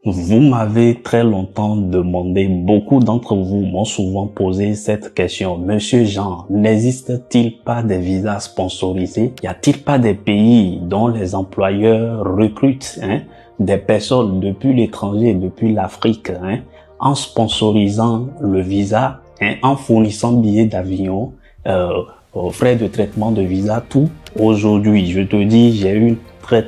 Vous m'avez très longtemps demandé, beaucoup d'entre vous m'ont souvent posé cette question. Monsieur Jean, n'existe-t-il pas des visas sponsorisés? Y a-t-il pas des pays dont les employeurs recrutent des personnes depuis l'étranger, depuis l'Afrique, en sponsorisant le visa, en fournissant billets d'avion, frais de traitement de visa, tout? Aujourd'hui, je te dis, j'ai une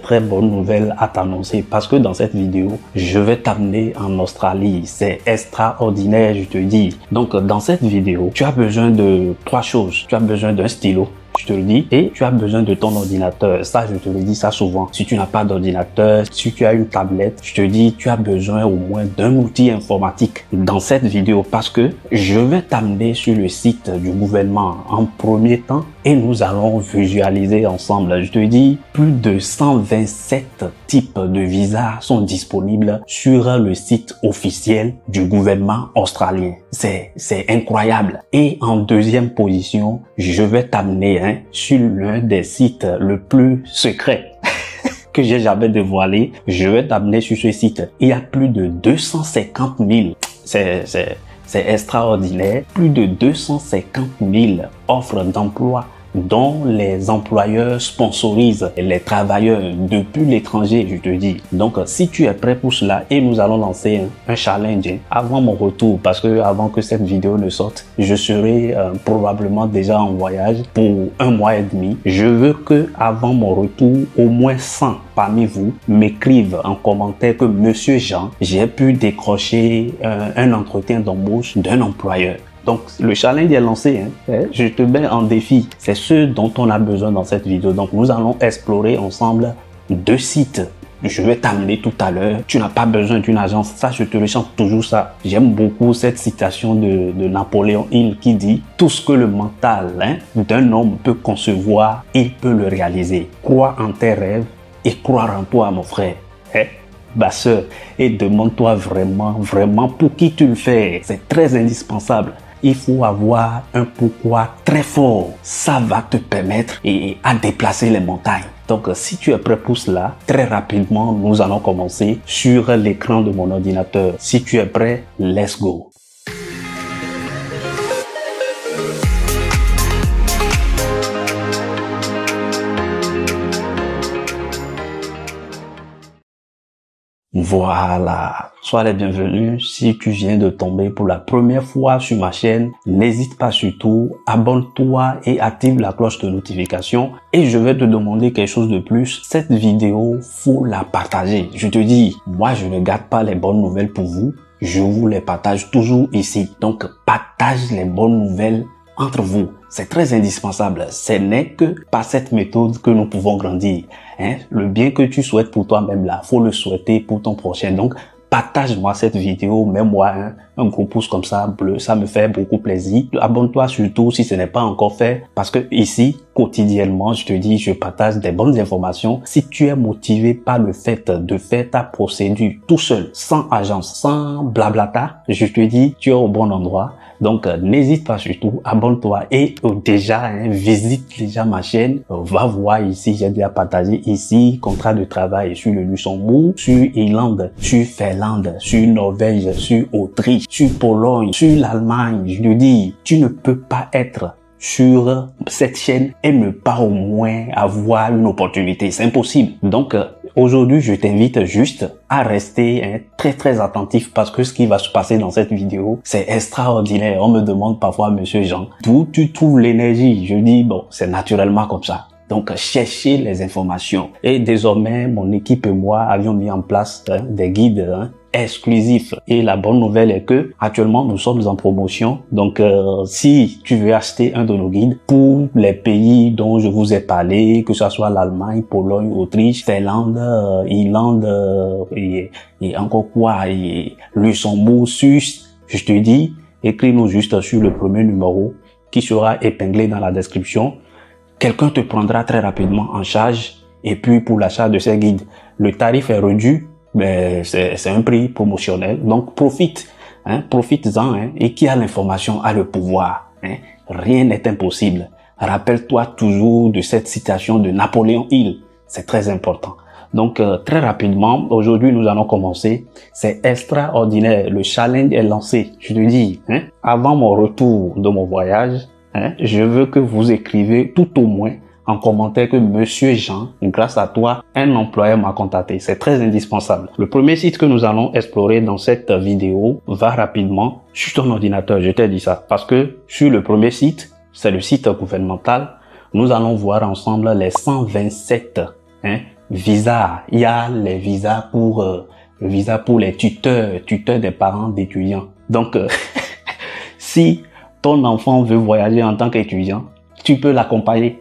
très bonne nouvelle à t'annoncer parce que dans cette vidéo, je vais t'amener en Australie. C'est extraordinaire, je te dis. Donc, dans cette vidéo, tu as besoin de 3 choses. Tu as besoin d'un stylo, je te le dis, et tu as besoin de ton ordinateur. Ça, je te le dis ça souvent. Si tu n'as pas d'ordinateur, si tu as une tablette, je te dis, tu as besoin au moins d'un outil informatique dans cette vidéo parce que je vais t'amener sur le site du gouvernement en premier temps et nous allons visualiser ensemble. Je te dis, plus de 127 types de visas sont disponibles sur le site officiel du gouvernement australien. C'est incroyable. Et en deuxième position, je vais t'amener sur l'un des sites le plus secret que j'ai jamais dévoilé. Je vais t'amener sur ce site. Il y a plus de 250 000. C'est extraordinaire. Plus de 250 000 offres d'emploi dont les employeurs sponsorisent les travailleurs depuis l'étranger, je te dis. Donc, si tu es prêt pour cela, et nous allons lancer un challenge avant mon retour, parce que avant que cette vidéo ne sorte, je serai probablement déjà en voyage pour 1 mois et demi. Je veux que avant mon retour, au moins 100 parmi vous m'écrivent en commentaire que Monsieur Jean, j'ai pu décrocher un entretien d'embauche d'un employeur. Donc, le challenge est lancé. Je te mets en défi. C'est ce dont on a besoin dans cette vidéo. Donc, nous allons explorer ensemble 2 sites. Je vais t'amener tout à l'heure. Tu n'as pas besoin d'une agence. Ça, je te rechante toujours ça. J'aime beaucoup cette citation de Napoléon Hill qui dit « Tout ce que le mental d'un homme peut concevoir, il peut le réaliser. Crois en tes rêves et croire en toi, mon frère. » Ma soeur, et demande-toi vraiment pour qui tu le fais. C'est très indispensable. Il faut avoir un pourquoi très fort. Ça va te permettre à déplacer les montagnes. Donc, si tu es prêt pour cela, très rapidement, nous allons commencer sur l'écran de mon ordinateur. Si tu es prêt, let's go. Voilà, sois les bienvenus. Si tu viens de tomber pour la première fois sur ma chaîne, n'hésite pas surtout, abonne-toi et active la cloche de notification. Et je vais te demander quelque chose de plus. Cette vidéo, faut la partager. Je te dis, moi je ne garde pas les bonnes nouvelles pour vous, je vous les partage toujours ici. Donc partage les bonnes nouvelles entre vous. C'est très indispensable. Ce n'est que par cette méthode que nous pouvons grandir. Le bien que tu souhaites pour toi-même là, faut le souhaiter pour ton prochain. Donc, partage-moi cette vidéo, mets-moi un gros pouce comme ça, bleu, ça me fait beaucoup plaisir. Abonne-toi surtout si ce n'est pas encore fait, parce que ici, quotidiennement, je te dis, je partage des bonnes informations. Si tu es motivé par le fait de faire ta procédure tout seul, sans agence, sans blablata, je te dis, tu es au bon endroit. Donc, n'hésite pas surtout, abonne-toi et déjà, visite déjà ma chaîne. Va voir ici, j'ai déjà partagé ici, contrat de travail sur le Luxembourg, sur Irlande, sur Finlande, sur Norvège, sur Autriche, sur Pologne, sur l'Allemagne. Je te dis, tu ne peux pas être sur cette chaîne et ne pas au moins avoir une opportunité. C'est impossible. Donc, aujourd'hui, je t'invite juste à rester très attentif parce que ce qui va se passer dans cette vidéo, c'est extraordinaire. On me demande parfois, Monsieur Jean, d'où tu trouves l'énergie? Je dis, bon, c'est naturellement comme ça. Donc, cherchez les informations. Et désormais, mon équipe et moi avions mis en place des guides exclusifs. Et la bonne nouvelle est que actuellement, nous sommes en promotion. Donc, si tu veux acheter un de nos guides pour les pays dont je vous ai parlé, que ce soit l'Allemagne, Pologne, Autriche, Finlande, Irlande et encore quoi, et Luxembourg, Suisse, je te dis, écris-nous juste sur le premier numéro qui sera épinglé dans la description. Quelqu'un te prendra très rapidement en charge. Et puis, pour l'achat de ces guides, le tarif est réduit, mais c'est un prix promotionnel. Donc, profites-en, et qui a l'information a le pouvoir. Rien n'est impossible. Rappelle-toi toujours de cette citation de Napoléon Hill. C'est très important. Donc, très rapidement, aujourd'hui, nous allons commencer. C'est extraordinaire. Le challenge est lancé. Je te dis, hein, avant mon retour de mon voyage, hein, je veux que vous écrivez tout au moins en commentaire que Monsieur Jean, grâce à toi, un employeur m'a contacté. C'est très indispensable. Le premier site que nous allons explorer dans cette vidéo va rapidement sur ton ordinateur. Je t'ai dit ça parce que sur le premier site, c'est le site gouvernemental. Nous allons voir ensemble les 127 visas. Il y a les visas pour les tuteurs des parents d'étudiants. Donc, si ton enfant veut voyager en tant qu'étudiant, tu peux l'accompagner.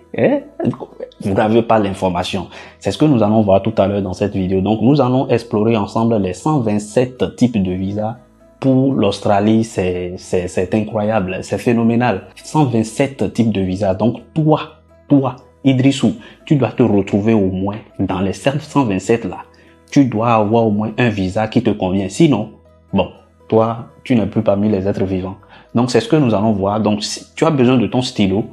Vous n'avez pas l'information. C'est ce que nous allons voir tout à l'heure dans cette vidéo. Donc, nous allons explorer ensemble les 127 types de visas. Pour l'Australie, c'est incroyable, c'est phénoménal. 127 types de visas. Donc, toi, Idrissou, tu dois te retrouver au moins dans les 127 là. Tu dois avoir au moins un visa qui te convient. Sinon, bon, toi, tu n'es plus parmi les êtres vivants. Donc, c'est ce que nous allons voir. Donc, si tu as besoin de ton stylo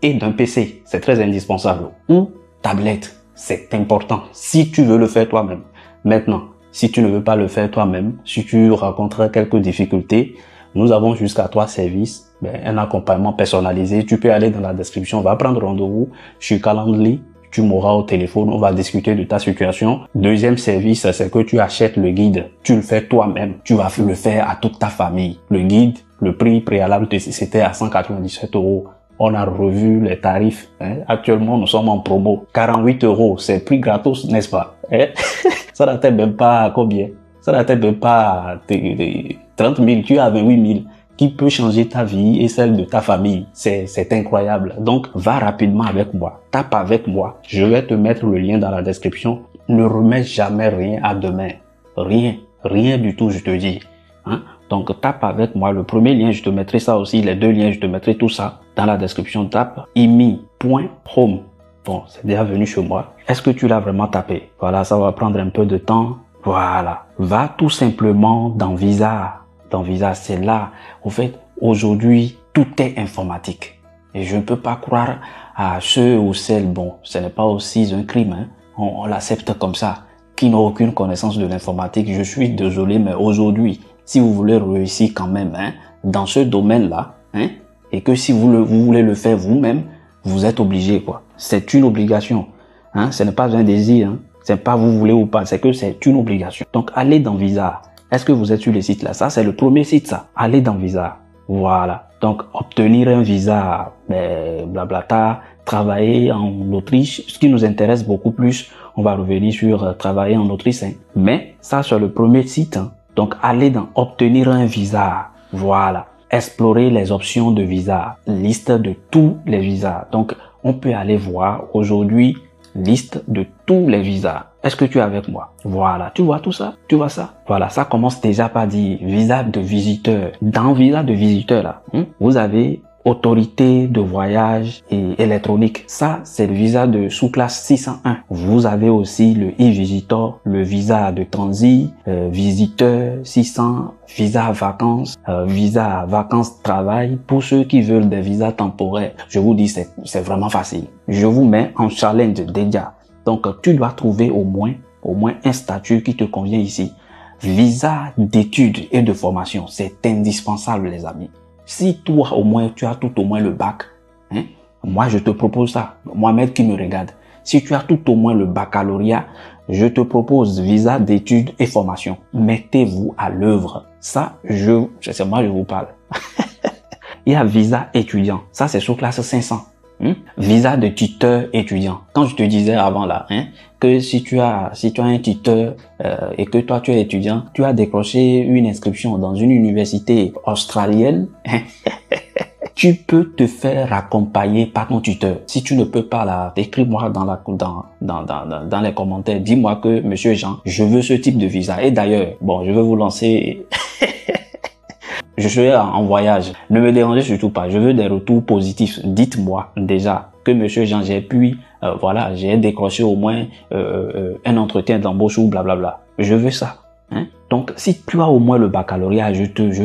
et d'un PC, c'est très indispensable. Ou tablette, c'est important si tu veux le faire toi-même. Maintenant, si tu ne veux pas le faire toi-même, si tu rencontres quelques difficultés, nous avons jusqu'à 3 services, un accompagnement personnalisé. Tu peux aller dans la description, va prendre rendez-vous sur Calendly, tu m'auras au téléphone, on va discuter de ta situation. Deuxième service, c'est que tu achètes le guide, tu le fais toi-même, tu vas le faire à toute ta famille. Le guide, le prix préalable, c'était à 197 €. On a revu les tarifs. Actuellement, nous sommes en promo. 48 €, c'est prix gratos, n'est-ce pas? Ça n'atteint même pas combien? Ça n'atteint même pas 30 000. Tu as 28 000 qui peut changer ta vie et celle de ta famille. C'est incroyable. Donc, va rapidement avec moi. Tape avec moi. Je vais te mettre le lien dans la description. Ne remets jamais rien à demain. Rien du tout, je te dis. Donc, tape avec moi. Le premier lien, je te mettrai ça aussi. Les deux liens, je te mettrai tout ça dans la description. Tape imi.home. Bon, c'est déjà venu chez moi. Est-ce que tu l'as vraiment tapé? Voilà, ça va prendre un peu de temps. Voilà. Va tout simplement dans Visa. Dans Visa, c'est là. Au fait, aujourd'hui, tout est informatique. Et je ne peux pas croire à ceux ou celles, bon, ce n'est pas aussi un crime, on l'accepte comme ça, qui n'ont aucune connaissance de l'informatique. Je suis désolé, mais aujourd'hui, si vous voulez réussir quand même, dans ce domaine-là, et que si vous voulez le faire vous-même, vous êtes obligé, quoi. C'est une obligation. Ce n'est pas un désir. C'est pas vous voulez ou pas. C'est que c'est une obligation. Donc, allez dans Visa. Est-ce que vous êtes sur les sites là? Ça, c'est le premier site, ça. Allez dans Visa. Voilà. Donc, obtenir un visa, blablata, travailler en Autriche. Ce qui nous intéresse beaucoup plus, on va revenir sur travailler en Autriche. Mais ça, c'est le premier site. Donc, allez dans obtenir un visa. Voilà. Explorer les options de visa. Liste de tous les visas. Donc, on peut aller voir aujourd'hui liste de tous les visas. Est-ce que tu es avec moi? Voilà. Tu vois tout ça? Tu vois ça? Voilà. Ça commence déjà par dire visa de visiteur. Dans visa de visiteur, là, vous avez autorité de voyage et électronique. Ça, c'est le visa de sous-classe 601. Vous avez aussi le e-visitor, le visa de transit, visiteur 600, visa vacances travail pour ceux qui veulent des visas temporaires. Je vous dis, c'est vraiment facile. Je vous mets en challenge déjà. Donc, tu dois trouver au moins un statut qui te convient ici. Visa d'études et de formation, c'est indispensable, les amis. Si toi, au moins, tu as tout au moins le bac, moi, je te propose ça. Mohamed qui me regarde. Si tu as tout au moins le baccalauréat, je te propose visa d'études et formation. Mettez-vous à l'œuvre. Ça, c'est moi, je vous parle. Il y a visa étudiant. Ça, c'est sous classe 500. Visa de tuteur étudiant. Quand je te disais avant là, que si tu as un tuteur et que toi tu es étudiant, tu as décroché une inscription dans une université australienne, tu peux te faire accompagner par ton tuteur. Si tu ne peux pas là, écris-moi dans les commentaires, dis-moi que Monsieur Jean, je veux ce type de visa. Et d'ailleurs, bon, je vais vous lancer. Je serai en voyage. Ne me dérangez surtout pas. Je veux des retours positifs. Dites-moi déjà que Monsieur Jean, j'ai décroché au moins un entretien d'embauche ou blablabla. Je veux ça. Donc, si tu as au moins le baccalauréat,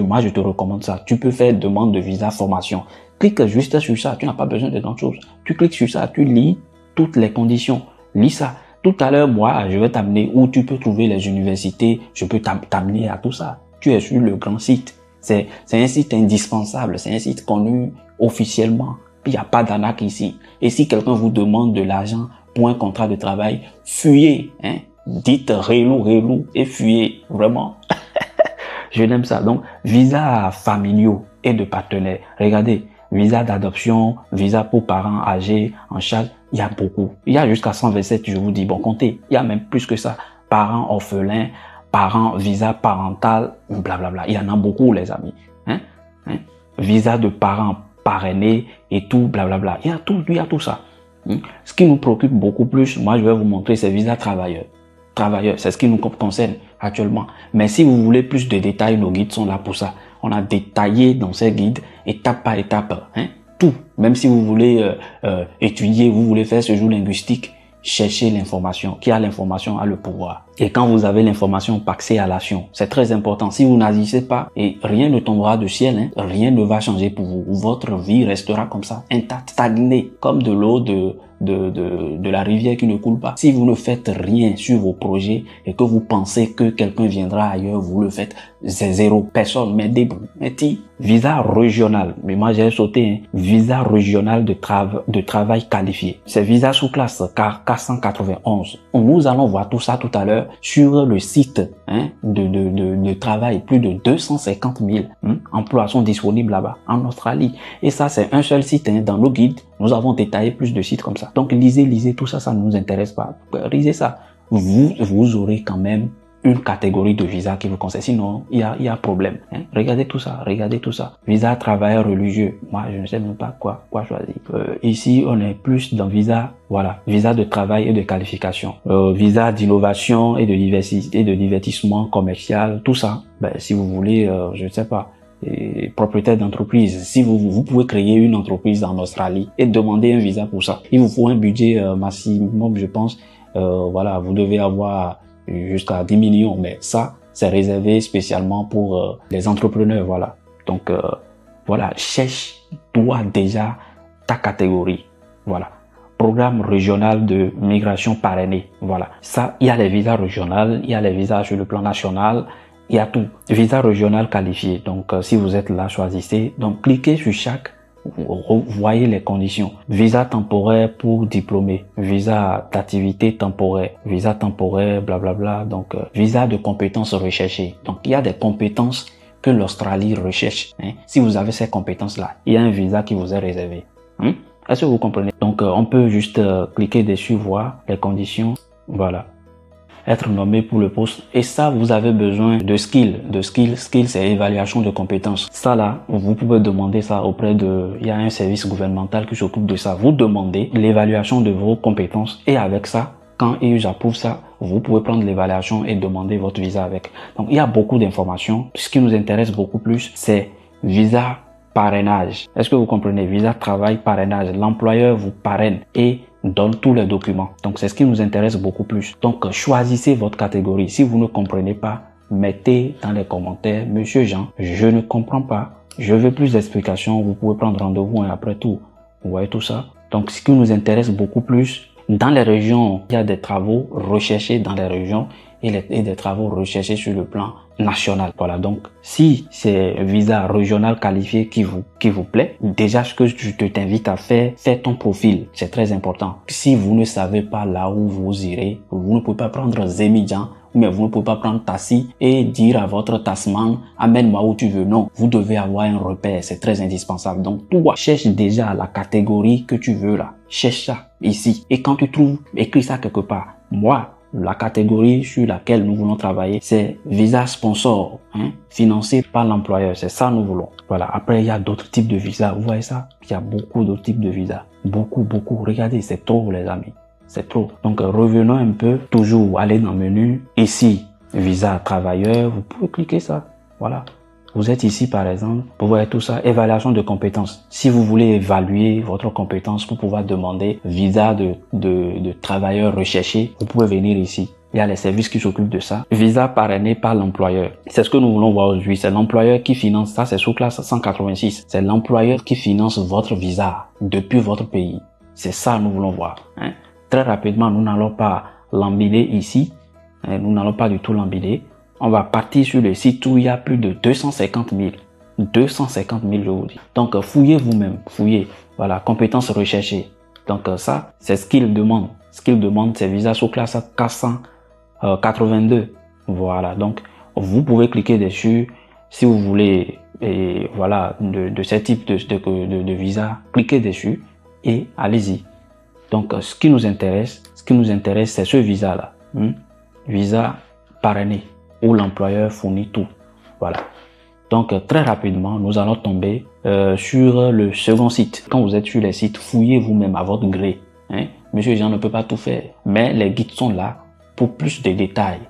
moi je te recommande ça. Tu peux faire demande de visa formation. Clique juste sur ça. Tu n'as pas besoin de grand chose. Tu cliques sur ça. Tu lis toutes les conditions. Lis ça. Tout à l'heure, moi, je vais t'amener où tu peux trouver les universités, je peux t'amener à tout ça. Tu es sur le grand site. C'est un site indispensable, c'est un site connu officiellement. Il n'y a pas d'arnaque ici. Et si quelqu'un vous demande de l'argent pour un contrat de travail, fuyez, hein. Dites relou et fuyez, vraiment. Je l'aime ça. Donc, visa familiaux et de partenaires. Regardez, visa d'adoption, visa pour parents âgés, en charge, il y a beaucoup. Il y a jusqu'à 127, je vous dis, bon, comptez. Il y a même plus que ça. Parents orphelins, parents, visa parental, blablabla. Il y en a beaucoup, les amis. Visa de parents parrainés et tout, blablabla. Il y a tout ça. Ce qui nous préoccupe beaucoup plus, moi, je vais vous montrer, c'est visa travailleur. Travailleurs, c'est ce qui nous concerne actuellement. Mais si vous voulez plus de détails, nos guides sont là pour ça. On a détaillé dans ces guides, étape par étape, tout. Même si vous voulez étudier, vous voulez faire ce jour linguistique, cherchez l'information. Qui a l'information a le pouvoir. Et quand vous avez l'information, passez à l'action. C'est très important. Si vous n'agissez pas, et rien ne tombera du ciel, rien ne va changer pour vous. Votre vie restera comme ça, intacte, stagnée, comme de l'eau de la rivière qui ne coule pas. Si vous ne faites rien sur vos projets et que vous pensez que quelqu'un viendra ailleurs, vous le faites, c'est zéro. Personne, mais visa régional. Mais moi, j'ai sauté, visa régional de travail qualifié. C'est visa sous classe 491. Nous allons voir tout ça tout à l'heure sur le site de travail. Plus de 250 000 emplois sont disponibles là-bas en Australie. Et ça, c'est un seul site. Dans nos guides, nous avons détaillé plus de sites comme ça. Donc, lisez tout ça, ça ne nous intéresse pas. Lisez ça. Vous aurez quand même une catégorie de visa qui vous concerne. Sinon, il y a problème. Regardez tout ça. Visa travailleur religieux. Moi, je ne sais même pas quoi choisir. Ici, on est plus dans visa, voilà, visa de travail et de qualification. Visa d'innovation et de divertissement commercial, tout ça. Si vous voulez, je ne sais pas, propriétaire d'entreprise. Si vous pouvez créer une entreprise en Australie et demander un visa pour ça. Il vous faut un budget maximum, je pense. Voilà, vous devez avoir jusqu'à 10 millions, mais ça, c'est réservé spécialement pour les entrepreneurs, voilà. Donc, voilà, cherche-toi déjà ta catégorie, voilà. Programme régional de migration parrainé, voilà. Ça, il y a les visas régionaux, il y a les visas sur le plan national, il y a tout. Visa régional qualifié, donc si vous êtes là, choisissez. Donc, cliquez sur chaque, voyez les conditions. Visa temporaire pour diplômé, visa d'activité temporaire, visa temporaire, blablabla. Donc, visa de compétences recherchées. Donc, il y a des compétences que l'Australie recherche. Si vous avez ces compétences-là, il y a un visa qui vous est réservé. Est-ce que vous comprenez? Donc, on peut juste cliquer dessus, voir les conditions. Voilà. Être nommé pour le poste. Et ça, vous avez besoin de skills. Skills, c'est évaluation de compétences. Ça là, vous pouvez demander ça auprès il y a un service gouvernemental qui s'occupe de ça. Vous demandez l'évaluation de vos compétences et avec ça, quand ils approuvent ça, vous pouvez prendre l'évaluation et demander votre visa avec. Donc, il y a beaucoup d'informations. Ce qui nous intéresse beaucoup plus, c'est visa parrainage. Est-ce que vous comprenez? Visa travail parrainage. L'employeur vous parraine et donne tous les documents. Donc, c'est ce qui nous intéresse beaucoup plus. Donc, choisissez votre catégorie. Si vous ne comprenez pas, mettez dans les commentaires, Monsieur Jean, je ne comprends pas. Je veux plus d'explications. Vous pouvez prendre rendez-vous et après tout, vous voyez tout ça. Donc, ce qui nous intéresse beaucoup plus, dans les régions, il y a des travaux recherchés dans les régions et des travaux recherchés sur le plan national. Voilà, donc si c'est visa régional qualifié qui vous plaît, déjà ce que je t'invite à faire, fais ton profil, c'est très important. Si vous ne savez pas là où vous irez, vous ne pouvez pas prendre Zemidjan, mais vous ne pouvez pas prendre Tassi et dire à votre tassman, amène-moi où tu veux. Non, vous devez avoir un repère, c'est très indispensable. Donc toi, cherche déjà la catégorie que tu veux là. Cherche ça ici. Et quand tu trouves, écris ça quelque part. Moi, la catégorie sur laquelle nous voulons travailler, c'est visa sponsor, financé par l'employeur. C'est ça nous voulons. Voilà. Après, il y a d'autres types de visas. Vous voyez ça? Il y a beaucoup d'autres types de visas. Beaucoup. Regardez, c'est trop, les amis. C'est trop. Donc, revenons un peu. Toujours, aller dans le menu. Ici, visa travailleur. Vous pouvez cliquer ça. Voilà. Vous êtes ici, par exemple, vous voyez tout ça, évaluation de compétences. Si vous voulez évaluer votre compétence pour pouvoir demander visa de travailleur recherché, vous pouvez venir ici. Il y a les services qui s'occupent de ça. Visa parrainé par l'employeur. C'est ce que nous voulons voir aujourd'hui. C'est l'employeur qui finance ça. C'est sous classe 186. C'est l'employeur qui finance votre visa depuis votre pays. C'est ça que nous voulons voir. Très rapidement, nous n'allons pas l'empiler ici. Nous n'allons pas du tout l'empiler. On va partir sur le site où il y a plus de 250 000. 250 000, je vous dis. Donc, fouillez vous-même. Fouillez. Voilà, compétences recherchées. Donc, ça, c'est ce qu'il demande. Ce qu'il demande, c'est visa sous classe 482. Voilà. Donc, vous pouvez cliquer dessus si vous voulez, et voilà, de ce type de visa. Cliquez dessus et allez-y. Donc, ce qui nous intéresse, c'est ce visa-là. Visa parrainé, où l'employeur fournit tout. Voilà. Donc, très rapidement, nous allons tomber sur le second site. Quand vous êtes sur les sites, fouillez vous-même à votre gré. Monsieur Jean ne peut pas tout faire, mais les guides sont là pour plus de détails,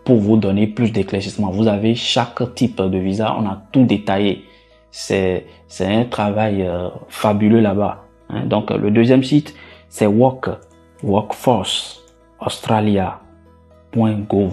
pour vous donner plus d'éclaircissements. Vous avez chaque type de visa, on a tout détaillé. C'est un travail fabuleux là-bas. Donc, le deuxième site, c'est workforceaustralia.gov.au.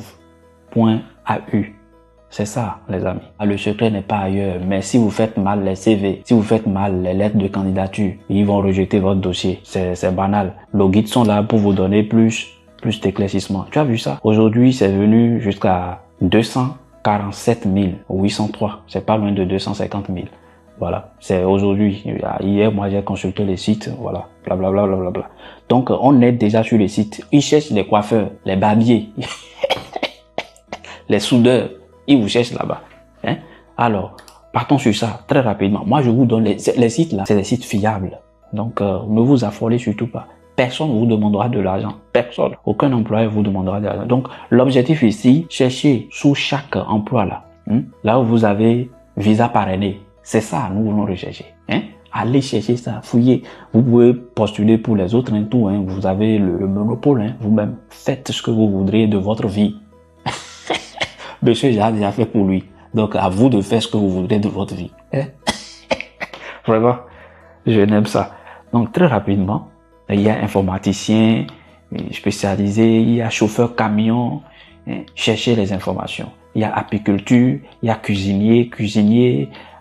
C'est ça, les amis. Le secret n'est pas ailleurs, mais si vous faites mal les CV, si vous faites mal les lettres de candidature, ils vont rejeter votre dossier. C'est banal. Nos guides sont là pour vous donner plus d'éclaircissement. Tu as vu ça? Aujourd'hui, c'est venu jusqu'à 247 803. C'est pas loin de 250 000. Voilà. C'est aujourd'hui. Hier, moi, j'ai consulté les sites. Voilà. Blablabla, blablabla. Donc, on est déjà sur les sites. Ils cherchent les coiffeurs, les barbiers, les soudeurs. Ils vous cherchent là-bas. Alors, partons sur ça très rapidement. Moi, je vous donne les sites là. C'est des sites fiables. Donc, ne vous affolez surtout pas. Personne ne vous demandera de l'argent. Personne. Aucun employeur vous demandera de l'argent. Donc, l'objectif ici, cherchez sous chaque emploi là. Là où vous avez visa parrainé. C'est ça, nous voulons rechercher. Allez chercher ça, fouillez. Vous pouvez postuler pour les autres, tout. Vous avez le monopole, vous-même. Faites ce que vous voudrez de votre vie. Monsieur Jean a déjà fait pour lui. Donc, à vous de faire ce que vous voudrez de votre vie. Vraiment, je n'aime ça. Donc, très rapidement, il y a informaticien spécialisé, il y a chauffeur camion. Cherchez les informations. Il y a apiculture, il y a cuisinier,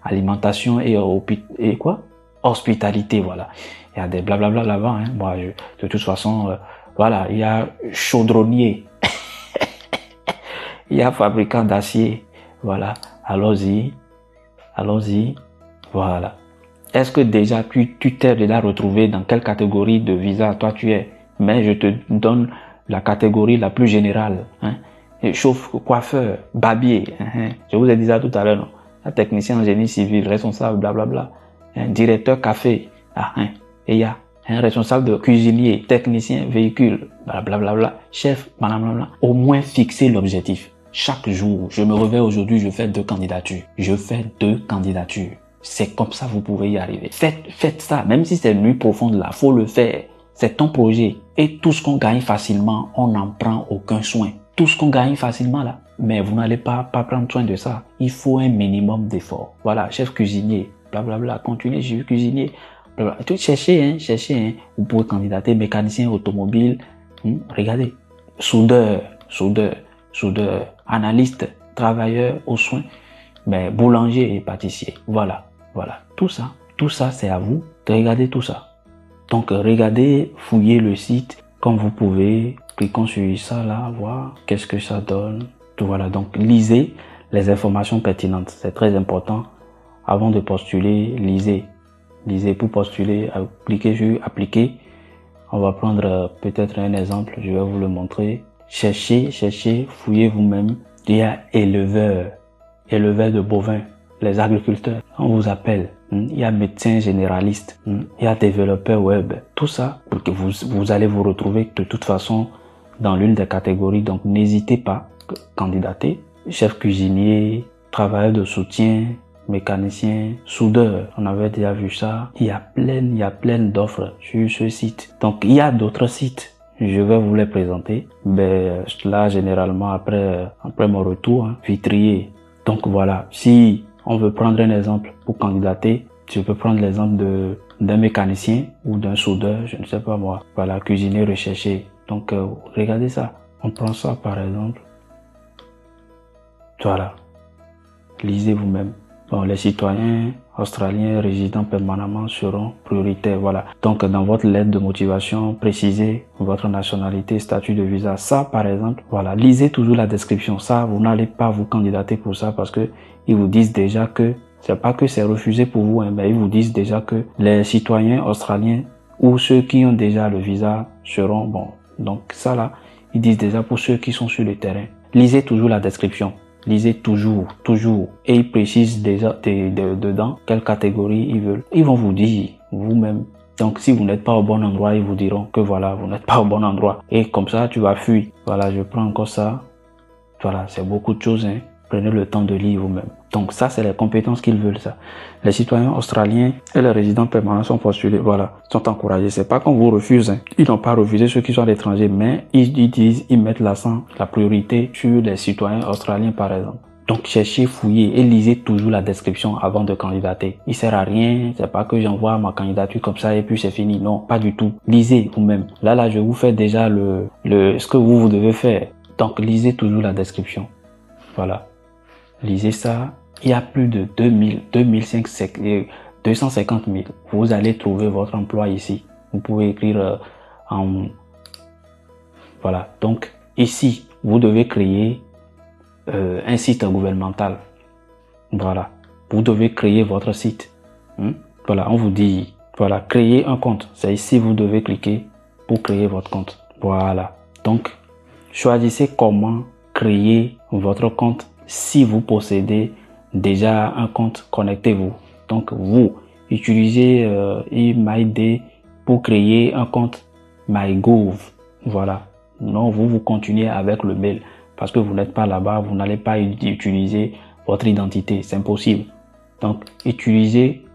alimentation et quoi? Hospitalité, voilà. Il y a des blablabla là-bas. Moi, de toute façon, voilà, il y a chaudronnier. Il y a fabricant d'acier. Voilà. Allons-y. Voilà. Est-ce que déjà tu t'es déjà retrouvé dans quelle catégorie de visa toi tu es? Mais je te donne la catégorie la plus générale. Coiffeur, barbier. Je vous ai dit ça tout à l'heure, non? Un technicien en génie civil, responsable, blablabla. Directeur café. Et il y a un responsable de cuisinier, technicien, véhicule, blablabla. Chef, blablabla. Au moins fixer l'objectif. Chaque jour, je me réveille aujourd'hui, je fais 2 candidatures. C'est comme ça vous pouvez y arriver. Faites ça, même si c'est une nuit profonde là, faut le faire. C'est ton projet. Et tout ce qu'on gagne facilement, on n'en prend aucun soin. Tout ce qu'on gagne facilement là, mais vous n'allez pas prendre soin de ça. Il faut un minimum d'effort. Voilà, chef cuisinier, blablabla, continuez, je suis cuisinier. Blablabla. Cherchez. Vous pouvez candidater mécanicien automobile. Regardez, soudeur, analyste, travailleur aux soins, mais boulanger et pâtissier. Voilà. Tout ça, c'est à vous de regarder tout ça. Donc, regardez, fouillez le site comme vous pouvez. Cliquons sur ça là, voir qu'est-ce que ça donne. Tout voilà. Donc, lisez les informations pertinentes. C'est très important. Avant de postuler, lisez pour postuler. Cliquez sur appliquer. On va prendre peut-être un exemple. Je vais vous le montrer. Cherchez, fouillez vous-même. Il y a éleveurs de bovins, les agriculteurs, on vous appelle. Il y a médecins généralistes, il y a développeurs web. Tout ça, pour que vous allez vous retrouver de toute façon dans l'une des catégories. Donc, n'hésitez pas, candidater. Chef cuisinier, travailleur de soutien, mécanicien, soudeur. On avait déjà vu ça. Il y a plein d'offres sur ce site. Donc, il y a d'autres sites. Je vais vous les présenter. Mais là, généralement, après mon retour, vitrier. Donc voilà, si on veut prendre un exemple pour candidater, je peux prendre l'exemple d'un mécanicien ou d'un soudeur, je ne sais pas moi. Voilà, cuisinier recherché. Donc regardez ça. On prend ça par exemple. Voilà. Lisez vous-même. Bon, les citoyens australiens résidant permanemment seront prioritaires. Voilà. Donc, dans votre lettre de motivation, précisez votre nationalité, statut de visa. Ça, par exemple, voilà. Lisez toujours la description. Ça, vous n'allez pas vous candidater pour ça parce que ils vous disent déjà que c'est pas que c'est refusé pour vous, hein, mais ils vous disent déjà que les citoyens australiens ou ceux qui ont déjà le visa seront bon. Donc, ça là, ils disent déjà pour ceux qui sont sur le terrain. Lisez toujours la description. Lisez toujours. Et ils précisent déjà dedans quelle catégorie ils veulent. Ils vont vous dire vous-même. Donc, si vous n'êtes pas au bon endroit, ils vous diront que voilà, vous n'êtes pas au bon endroit. Et comme ça, tu vas fuir. Voilà, je prends encore ça. Voilà, c'est beaucoup de choses, hein. Prenez le temps de lire vous-même. Donc ça, c'est les compétences qu'ils veulent, ça. Les citoyens australiens et les résidents permanents sont postulés, voilà, sont encouragés. C'est pas qu'on vous refuse, hein. Ils n'ont pas refusé ceux qui sont à l'étranger, mais ils mettent l'accent, la priorité sur les citoyens australiens, par exemple. Donc cherchez, fouillez et lisez toujours la description avant de candidater. Il sert à rien, c'est pas que j'envoie ma candidature comme ça et puis c'est fini. Non, pas du tout. Lisez vous-même. Là, je vous fais déjà ce que vous devez faire. Donc lisez toujours la description. Voilà. Lisez ça. Il y a plus de 250 000. Vous allez trouver votre emploi ici. Vous pouvez écrire voilà. Donc, ici, vous devez créer un site gouvernemental. Voilà. Vous devez créer votre site. Voilà, on vous dit, voilà, créer un compte. C'est ici vous devez cliquer pour créer votre compte. Voilà. Donc, choisissez comment créer votre compte. Si vous possédez déjà un compte, connectez-vous. Donc, vous utilisez eMyD pour créer un compte MyGov. Voilà. Non, vous continuez avec le mail parce que vous n'êtes pas là-bas, vous n'allez pas utiliser votre identité. C'est impossible. Donc,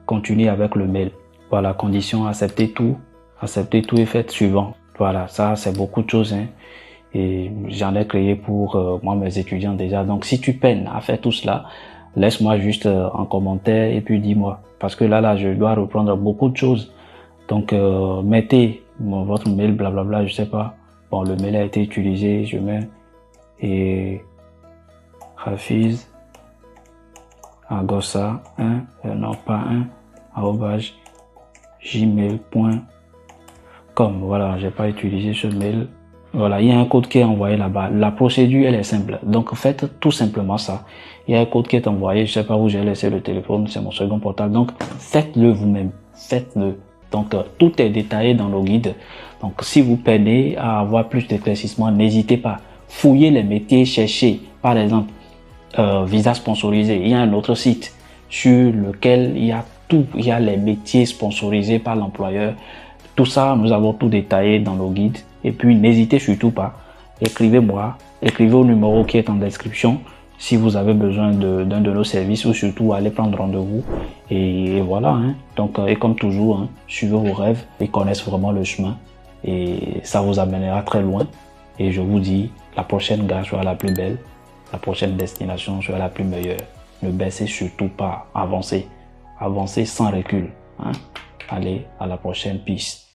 continuez avec le mail. Voilà, condition, acceptez tout et faites suivant. Voilà, ça, c'est beaucoup de choses, hein. Et j'en ai créé pour moi, mes étudiants déjà. Donc, si tu peines à faire tout cela, laisse-moi juste en commentaire et puis dis-moi. Parce que là, je dois reprendre beaucoup de choses. Donc, mettez votre mail, blablabla, je sais pas. Bon, le mail a été utilisé, je mets et Hafiz Agossa 1, non pas 1, arobase gmail.com. Voilà, j'ai pas utilisé ce mail. Voilà, il y a un code qui est envoyé là-bas. La procédure, elle est simple. Donc, faites tout simplement ça. Il y a un code qui est envoyé. Je sais pas où j'ai laissé le téléphone. C'est mon second portable. Donc, faites-le vous-même. Faites-le. Donc, tout est détaillé dans le guide. Donc, si vous peinez à avoir plus d'éclaircissements, n'hésitez pas. Fouillez les métiers, cherchez. Par exemple, visa sponsorisé. Il y a un autre site sur lequel il y a tout. Il y a les métiers sponsorisés par l'employeur. Tout ça, nous avons tout détaillé dans le guide. Et puis, n'hésitez surtout pas. Écrivez-moi. Écrivez au numéro qui est en description si vous avez besoin d'un de nos services ou surtout allez prendre rendez-vous. Et voilà. Hein. Donc, et comme toujours, hein, suivez vos rêves et connaissez vraiment le chemin. Et ça vous amènera très loin. Et je vous dis, la prochaine gare sera la plus belle. La prochaine destination sera la plus meilleure. Ne baissez surtout pas. Avancez. Avancez sans recul. Hein. Allez, à la prochaine piste.